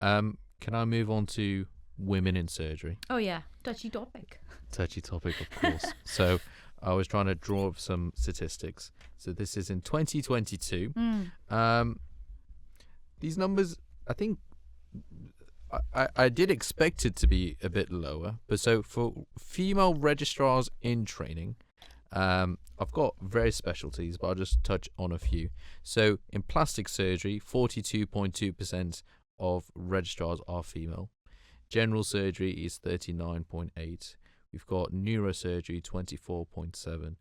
Can I move on to women in surgery? Oh yeah, touchy topic. Touchy topic, of course. So I was trying to draw up some statistics. So this is in 2022. These numbers, I think, I did expect it to be a bit lower. But so for female registrars in training, I've got various specialties, but I'll just touch on a few. So in plastic surgery, 42.2% of registrars are female. General surgery is 39.8. We've got neurosurgery 24.7,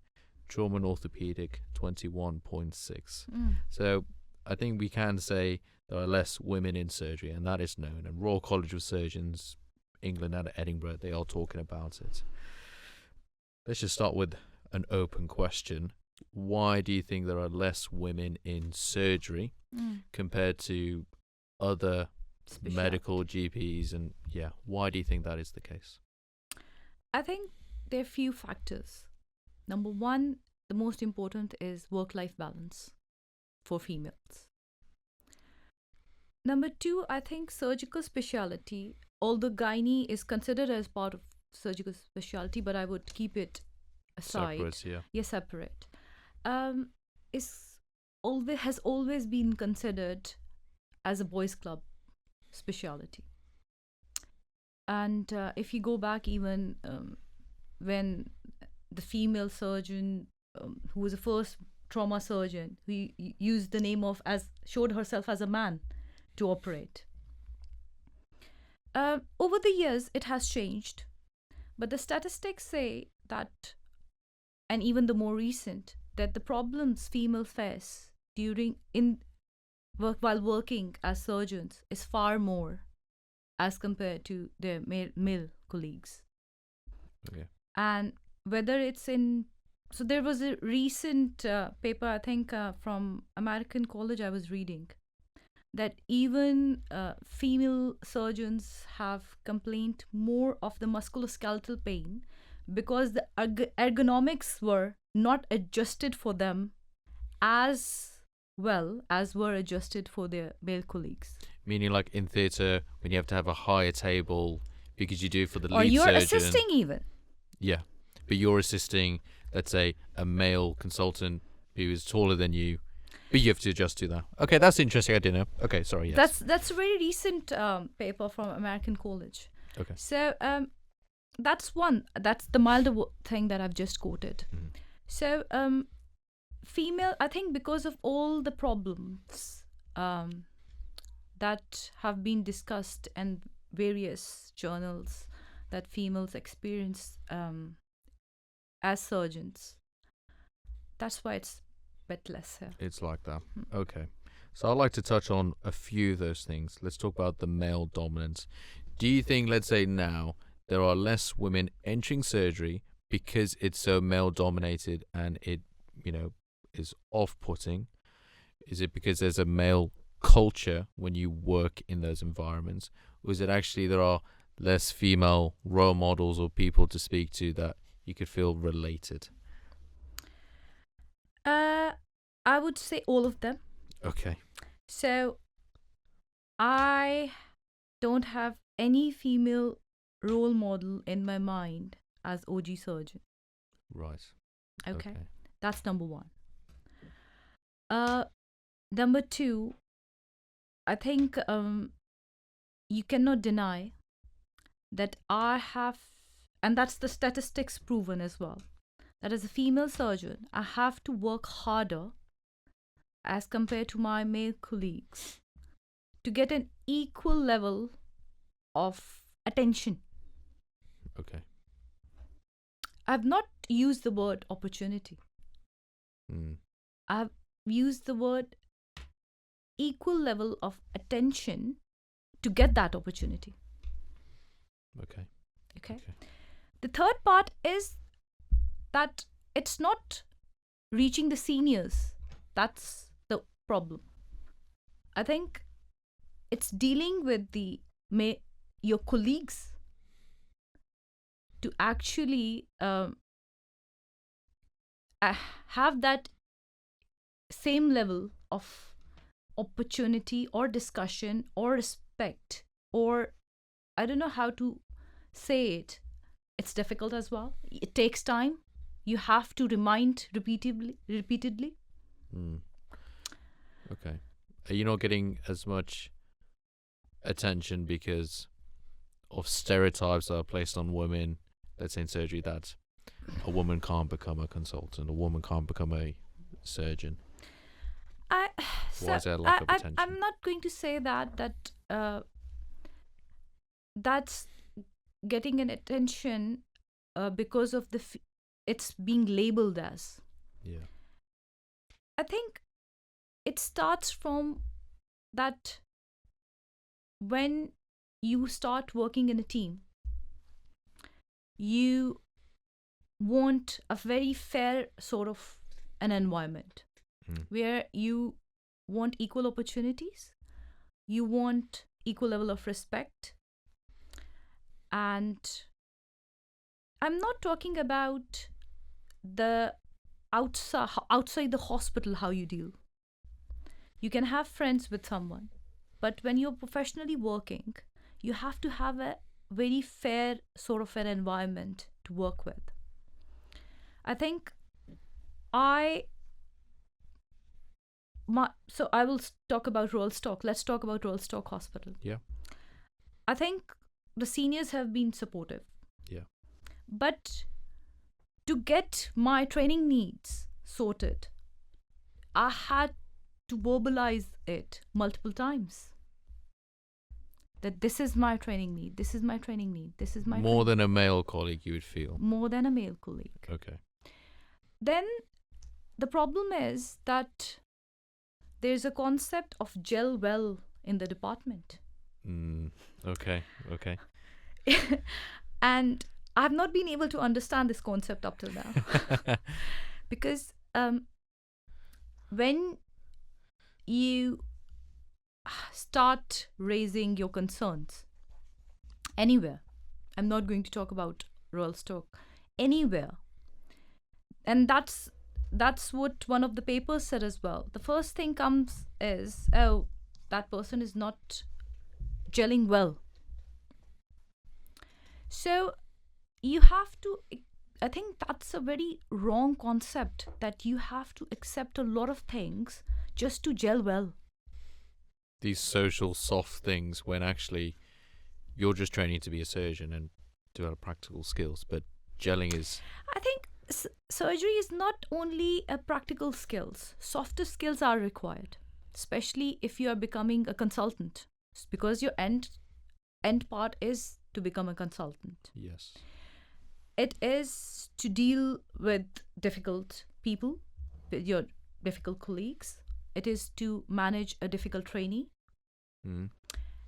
trauma and orthopedic 21.6. So I think we can say there are less women in surgery, and that is known. And Royal College of Surgeons, England and Edinburgh, they are talking about it. Let's just start with an open question. Why do you think there are less women in surgery compared to other medical GPs? And why do you think that is the case? I think there are few factors. Number one, the most important is work-life balance for females. Number two, I think surgical specialty, although gynae is considered as part of surgical specialty, but I would keep it aside. Separate, yeah. Yeah, separate. Has always been considered as a boys' club specialty. And if you go back even when the female surgeon, who was the first trauma surgeon, who used the name of, showed herself as a man to operate. Over the years, it has changed. But the statistics say that, and even the more recent, that the problems female face while working as surgeons is far more as compared to their male colleagues. Okay. And whether it's so there was a recent paper, I think, from American College I was reading, that even female surgeons have complained more of the musculoskeletal pain because the ergonomics were not adjusted for them as well as were adjusted for their male colleagues. Meaning, like in theatre, when you have to have a higher table because you do it for the lead surgeon. Or you're assisting even. Yeah, but you're assisting, let's say, a male consultant who is taller than you, but you have to adjust to that. Okay, that's interesting. I didn't know. Okay, sorry. Yes. That's a very recent paper from American College. Okay. So that's one. That's the milder thing that I've just quoted. So female, I think, because of all the problems that have been discussed in various journals that females experience as surgeons, that's why it's a bit less here. It's like that. Okay. So I'd like to touch on a few of those things. Let's talk about the male dominance. Do you think, let's say now, there are less women entering surgery because it's so male dominated and it, is off-putting? Is it because there's a male culture when you work in those environments? Or is it actually there are less female role models or people to speak to that you could feel related? I would say all of them. Okay. So I don't have any female role model in my mind as OG surgeon. Right. Okay. That's number one. Number two, I think you cannot deny that I have, and that's the statistics proven as well, that as a female surgeon, I have to work harder as compared to my male colleagues to get an equal level of attention. Okay. I've not used the word opportunity. I've used the word equal level of attention to get that opportunity. Okay. The third part is that it's not reaching the seniors. That's the problem. I think it's dealing with your colleagues to actually have that same level of opportunity or discussion or respect or I don't know how to say it. It's difficult as well. It takes time. You have to remind repeatedly. Mm. Okay. Are you not getting as much attention because of stereotypes that are placed on women, let's say in surgery, that a woman can't become a consultant, a woman can't become a surgeon? I Why is there a lack of attention? I'm not going to say that's getting an attention because of it's being labeled as. Yeah. I think it starts from that when you start working in a team, you want a very fair sort of an environment where you want equal opportunities, you want equal level of respect, and I'm not talking about the outside the hospital how you deal. You can have friends with someone, but when you're professionally working, you have to have a very fair sort of an environment to work with. I think so I will talk about Royal Stoke. Let's talk about Royal Stoke Hospital. Yeah. I think the seniors have been supportive. Yeah. But to get my training needs sorted, I had to verbalize it multiple times. That this is my training need, this is my training need, this is my more than a male colleague, you would feel. More than a male colleague. Okay. Then the problem is that there's a concept of gel well in the department. Okay. And I've not been able to understand this concept up till now. Because when you start raising your concerns anywhere, I'm not going to talk about Royal Stoke, anywhere, and that's what one of the papers said as well. The first thing comes is, oh, that person is not gelling well. So you have to, I think that's a very wrong concept, that you have to accept a lot of things just to gel well. These social soft things, when actually you're just training to be a surgeon and develop practical skills, but gelling is... I think surgery is not only a practical skills. Softer skills are required, especially if you are becoming a consultant, because your end part is to become a consultant. Yes. It is to deal with difficult people, with your difficult colleagues. It is to manage a difficult trainee.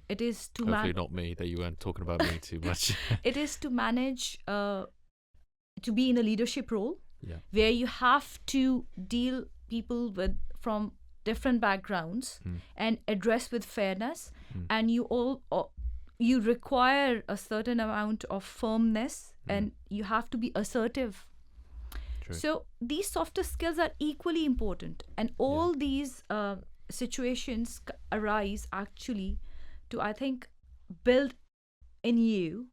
It is to hopefully not me, that you weren't talking about me too much. It is to manage to be in a leadership role, where you have to deal people from different backgrounds and address with fairness, and you require a certain amount of firmness, and you have to be assertive. True. So these softer skills are equally important, and all these situations arise actually to, I think, build in you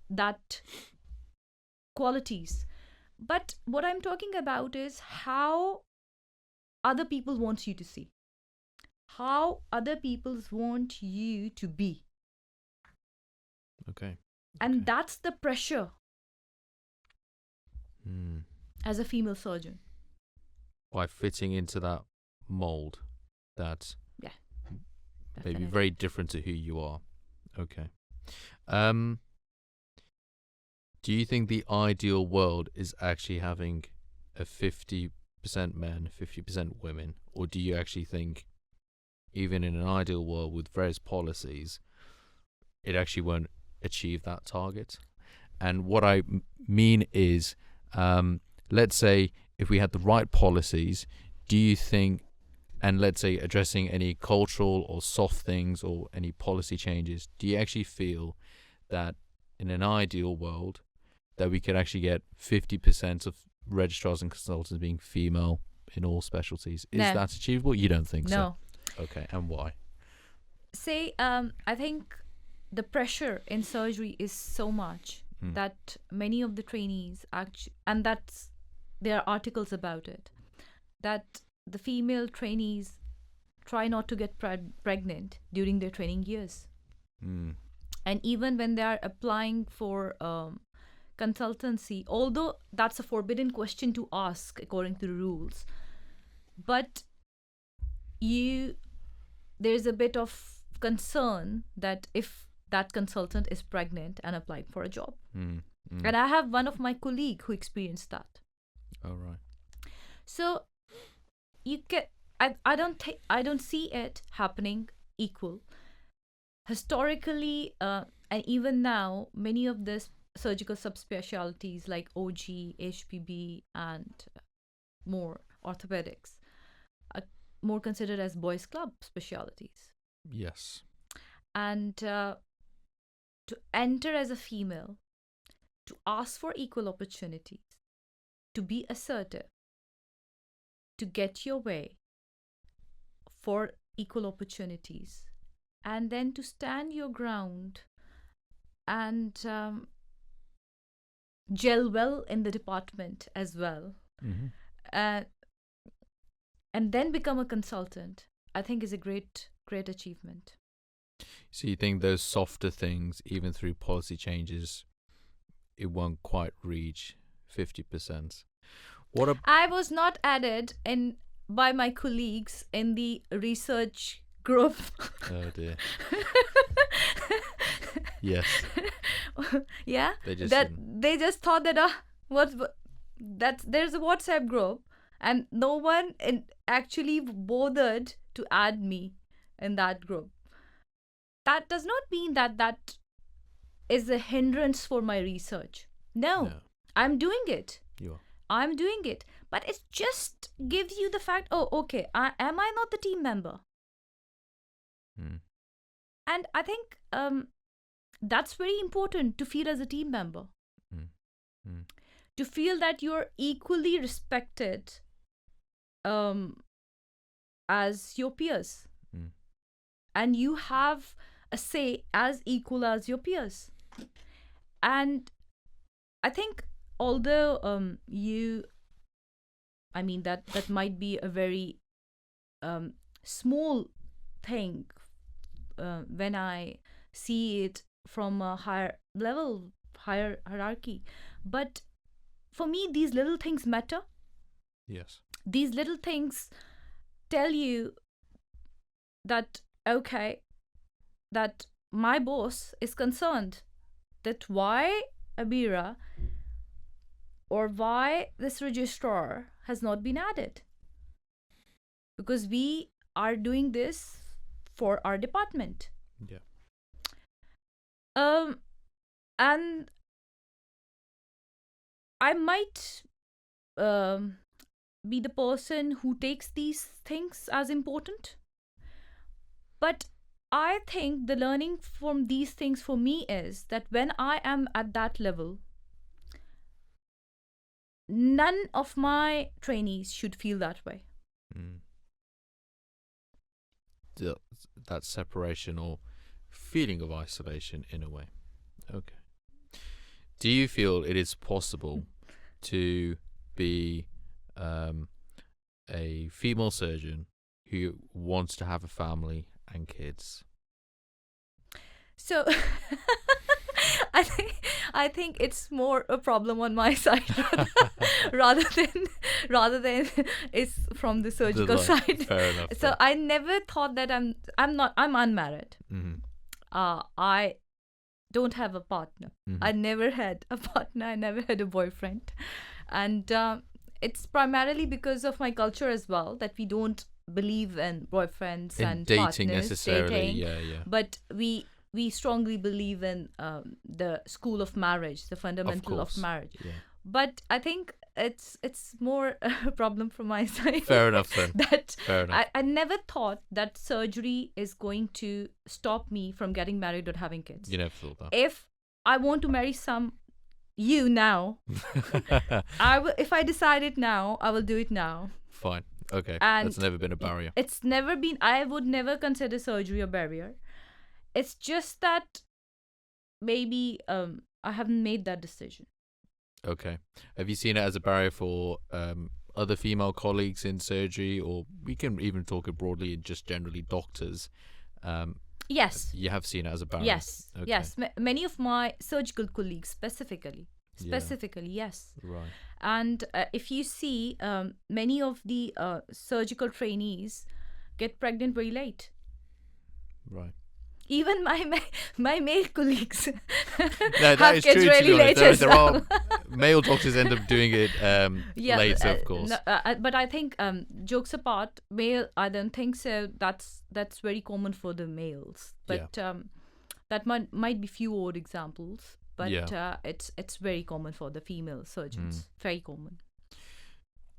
that qualities. But what I'm talking about is how other people want you to see, how other people want you to be. Okay. And that's the pressure Mm. as a female surgeon. By fitting into that mold that may be Definitely. very different to who you are. Okay. Do you think the ideal world is actually having a 50% men, 50% women? Or do you actually think, even in an ideal world with various policies, it actually won't achieve that target? And what I mean is, let's say if we had the right policies, do you think, and let's say addressing any cultural or soft things or any policy changes, do you actually feel that in an ideal world that we could actually get 50% of registrars and consultants being female in all specialties? Is No. that achievable? You don't think so? No. Okay, and why? Say, I think the pressure in surgery is so much Mm. that many of the trainees actually, and that's there are articles about it, that the female trainees try not to get pregnant during their training years. Mm. And even when they are applying for consultancy, although that's a forbidden question to ask according to the rules, but there's a bit of concern that if that consultant is pregnant and applying for a job. Mm. Mm. And I have one of my colleague who experienced that. Oh, right. So you get, I don't see it happening equal. Historically, and even now, many of the surgical subspecialties like OG, HPB, and more orthopedics are more considered as boys' club specialties. Yes. And to enter as a female, to ask for equal opportunities, to be assertive, to get your way for equal opportunities, and then to stand your ground and gel well in the department as well, Mm-hmm. and then become a consultant, I think is a great achievement. So you think those softer things, even through policy changes, it won't quite reach 50%? What a I was not added in by my colleagues in the research group. Oh dear. Yes. Yeah, They just that didn't. they just thought that that there's a WhatsApp group and no one actually bothered to add me in that group. That does not mean that that is a hindrance for my research. No, No, I'm doing it. you are. I'm doing it. But it just gives you the fact, oh, okay, am I not the team member? Mm. And I think that's very important to feel as a team member. Mm. Mm. To feel that you're equally respected as your peers. Mm. And you have a say as equal as your peers. And I think although that might be a very small thing when I see it from a higher level, higher hierarchy, but for me these little things matter. Yes. These little things tell you that, okay, that my boss is concerned that why Abeerah or why this registrar has not been added, because we are doing this for our department. Yeah. And I might be the person who takes these things as important, but I think the learning from these things for me is that when I am at that level, none of my trainees should feel that way. Mm. That separation or feeling of isolation in a way. Okay. Do you feel it is possible to be a female surgeon who wants to have a family and kids? So I think it's more a problem on my side rather than it's from the surgical side. Fair enough. So I never thought that I'm unmarried. Mm-hmm. I don't have a partner. Mm-hmm. I never had a partner. I never had a boyfriend, and it's primarily because of my culture as well that we don't believe in boyfriends and dating partners, necessarily. dating, Yeah. but we strongly believe in the school of marriage, the fundamental of course. marriage. Yeah. But I think it's more a problem from my side. Fair enough then. That Fair enough. I never thought that surgery is going to stop me from getting married or having kids. You never thought that. If I want to marry you now, if I decide it now, I will do it now. Fine. Okay. And That's never been a barrier. It's never been. I would never consider surgery a barrier. It's just that maybe I haven't made that decision. Okay. Have you seen it as a barrier for other female colleagues in surgery, or we can even talk it broadly, just generally doctors? Um, Yes. you have seen it as a barrier. Yes, Okay. yes. Many of my surgical colleagues, Yeah. specifically, yes. Right. And if you see, many of the surgical trainees get pregnant very late. Right. Even my male colleagues No, that have is kids true. To really be honest, late as there well. are male doctors end up doing it Yeah, later, of course. no, but I think jokes apart, male. I don't think so. That's very common for the males. But that might be few odd examples. But Yeah. it's very common for the female surgeons. Very common.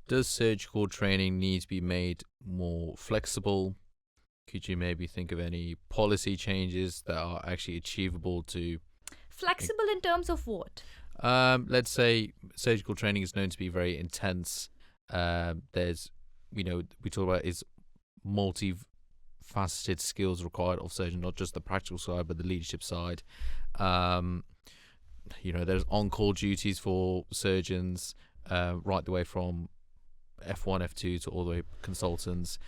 Does surgical training need to be made more flexible? Could you maybe think of any policy changes that are actually achievable to Flexible in terms of what? let's say surgical training is known to be very intense. There's, we talk about is multi-faceted skills required of surgeon, not just the practical side, but the leadership side. There's on-call duties for surgeons, right the way from F1, F2 to all the way consultants.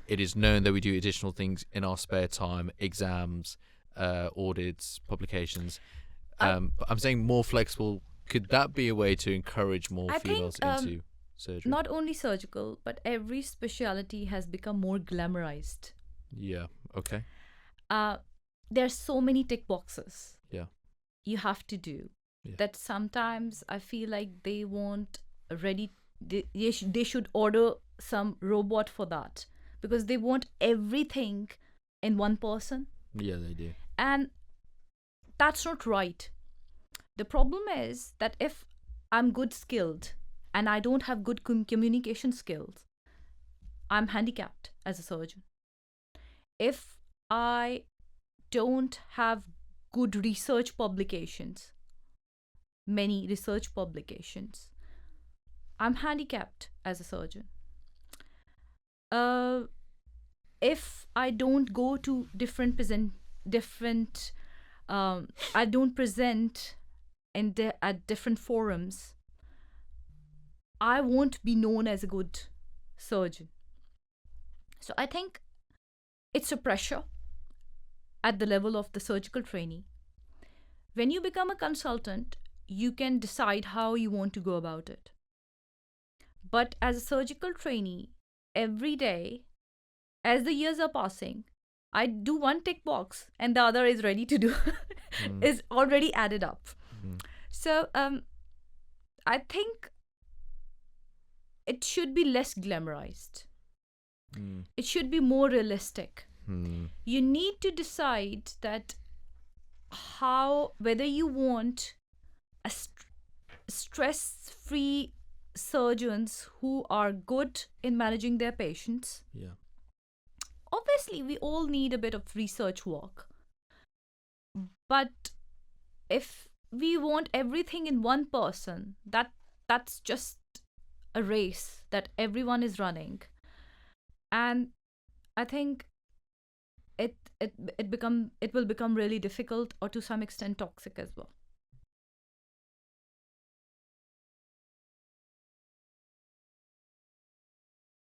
It is known that we do additional things in our spare time, exams, audits, publications. But I'm saying more flexible. Could that be a way to encourage more I think, females into surgery? Not only surgical, but every specialty has become more glamorized. Yeah. Okay. There's so many tick boxes Yeah. you have to do that sometimes I feel like they want ready. They should order some robot for that because they want everything in one person, Yeah, they do. and that's not right. The problem is that if I'm good skilled and I don't have good communication skills, I'm handicapped as a surgeon. If I don't have good research publications, many research publications, I'm handicapped as a surgeon. If I don't go to I don't present at different forums, I won't be known as a good surgeon. So I think it's a pressure at the level of the surgical trainee. When you become a consultant, you can decide how you want to go about it. But as a surgical trainee, every day, as the years are passing, I do one tick box and the other is ready to do, is already added up. So I think it should be less glamorized. It should be more realistic. You need to decide that whether you want a stress-free surgeons who are good in managing their patients. Yeah. Obviously, we all need a bit of research work. But if we want everything in one person, that's just a race that everyone is running. And I think it will become really difficult or to some extent toxic as well.